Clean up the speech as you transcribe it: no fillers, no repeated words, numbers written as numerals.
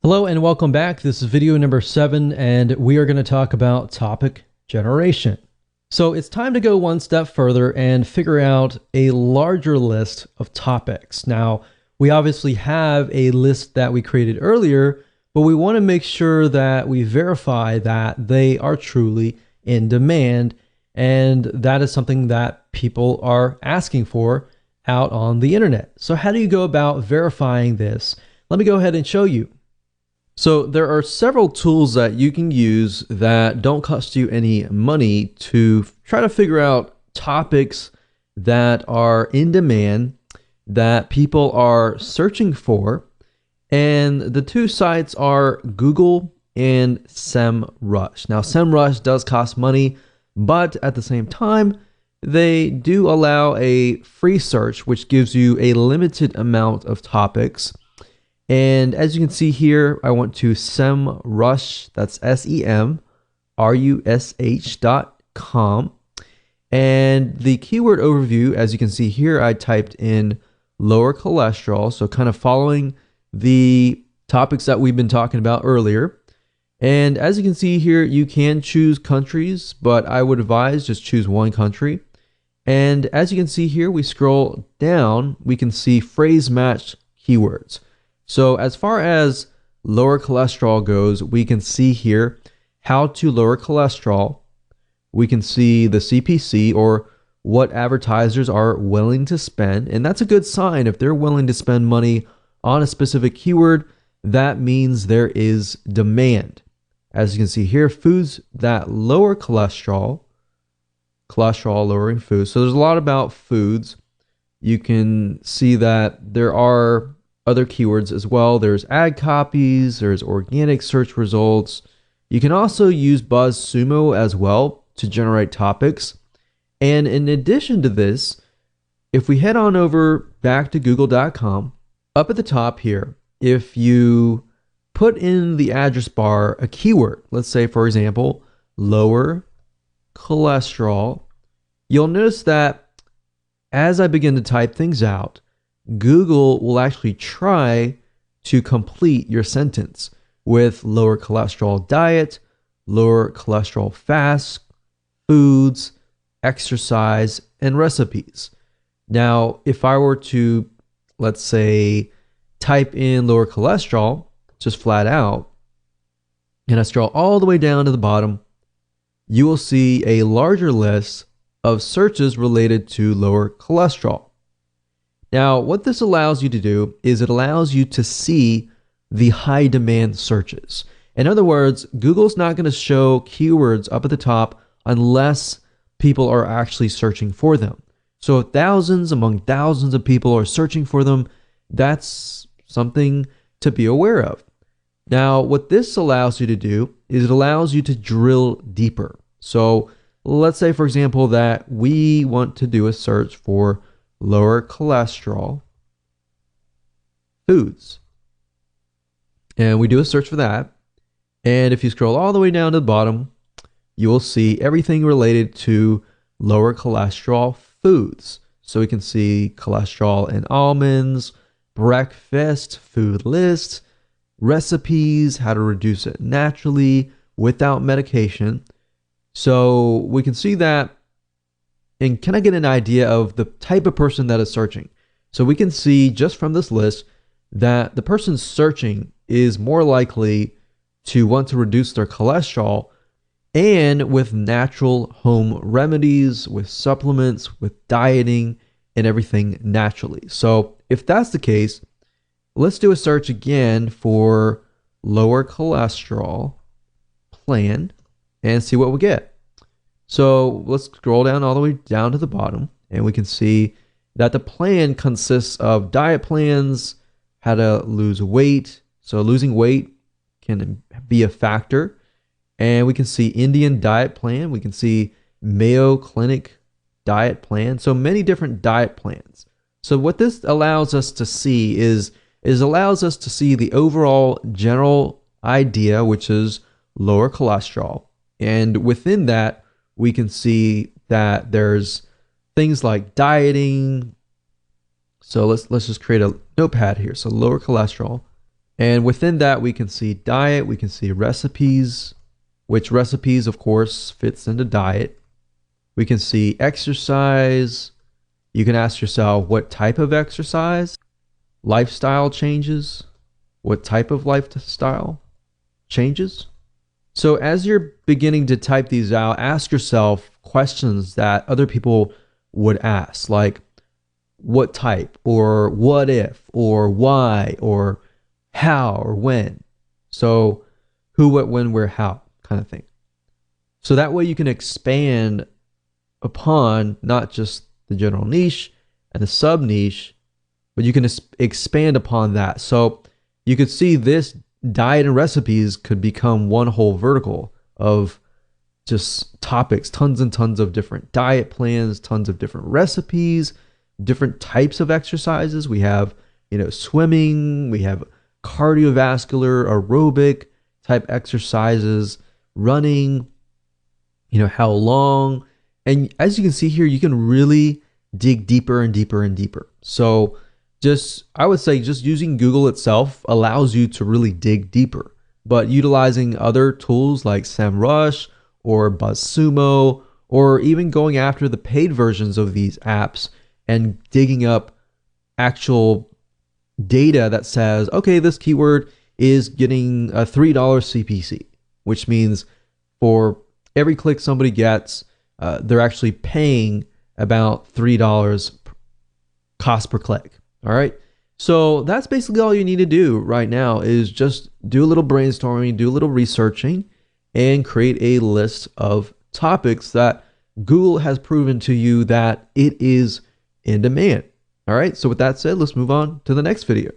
Hello and welcome back. This is video number 7, and we are going to talk about topic generation. So it's time to go one step further and figure out a larger list of topics. Now, we obviously have a list that we created earlier, but we want to make sure that we verify that they are truly in demand, and that is something that people are asking for out on the internet. So how do you go about verifying this? Let me go ahead and show you. So there are several tools that you can use that don't cost you any money to try to figure out topics that are in demand, that people are searching for. And the two sites are Google and SEMrush. Now, SEMrush does cost money, but at the same time, they do allow a free search, which gives you a limited amount of topics. And as you can see here, I went to SEMrush, that's SEMrush.com. And the keyword overview, as you can see here, I typed in lower cholesterol. So kind of following the topics that we've been talking about earlier. And as you can see here, you can choose countries, but I would advise just choose one country. And as you can see here, we scroll down, we can see phrase match keywords. So as far as lower cholesterol goes, we can see here how to lower cholesterol. We can see the CPC, or what advertisers are willing to spend. And that's a good sign. If they're willing to spend money on a specific keyword, that means there is demand. As you can see here, foods that lower cholesterol lowering foods. So there's a lot about foods. You can see that there are other keywords as well. There's ad copies, there's organic search results. You can also use BuzzSumo as well to generate topics. And in addition to this, if we head on over back to google.com, up at the top here, if you put in the address bar a keyword, let's say for example, lower cholesterol, you'll notice that as I begin to type things out, Google will actually try to complete your sentence with lower cholesterol diet, lower cholesterol fast, foods, exercise, and recipes. Now, if I were to, let's say, type in lower cholesterol, just flat out, and I scroll all the way down to the bottom, you will see a larger list of searches related to lower cholesterol. Now, what this allows you to do is it allows you to see the high demand searches. In other words, Google's not going to show keywords up at the top unless people are actually searching for them. So if thousands among thousands of people are searching for them, that's something to be aware of. Now, what this allows you to do is it allows you to drill deeper. So let's say, for example, that we want to do a search for lower cholesterol foods. And we do a search for that. And if you scroll all the way down to the bottom, you will see everything related to lower cholesterol foods. So we can see cholesterol in almonds, breakfast, food lists, recipes, how to reduce it naturally without medication. So we can see that. And can I get an idea of the type of person that is searching? So we can see just from this list that the person searching is more likely to want to reduce their cholesterol, and with natural home remedies, with supplements, with dieting, and everything naturally. So if that's the case, let's do a search again for lower cholesterol plan and see what we get. So let's scroll down all the way down to the bottom, and we can see that the plan consists of diet plans, how to lose weight. So losing weight can be a factor. And we can see Indian diet plan. We can see Mayo Clinic diet plan. So many different diet plans. So what this allows us to see is allows us to see the overall general idea, which is lower cholesterol. And within that, we can see that there's things like dieting. So let's just create a notepad here. So lower cholesterol. And within that, we can see diet, we can see recipes, which recipes, of course, fits into diet. We can see exercise. You can ask yourself what type of exercise, lifestyle changes, what type of lifestyle changes. So as you're beginning to type these out, ask yourself questions that other people would ask, like what type, or what if, or why, or how, or when. So who, what, when, where, how kind of thing. So that way you can expand upon not just the general niche and the sub niche, but you can expand upon that. So you could see this diet and recipes could become one whole vertical of just topics, tons and tons of different diet plans, tons of different recipes, different types of exercises. We have, swimming, we have cardiovascular, aerobic type exercises, running, how long. And as you can see here, you can really dig deeper and deeper and deeper. So I would say just using Google itself allows you to really dig deeper, but utilizing other tools like SEMrush or BuzzSumo, or even going after the paid versions of these apps and digging up actual data that says, okay, this keyword is getting a $3 CPC, which means for every click somebody gets, they're actually paying about $3 cost per click. All right. So that's basically all you need to do right now is just do a little brainstorming, do a little researching, and create a list of topics that Google has proven to you that it is in demand. All right. So with that said, let's move on to the next video.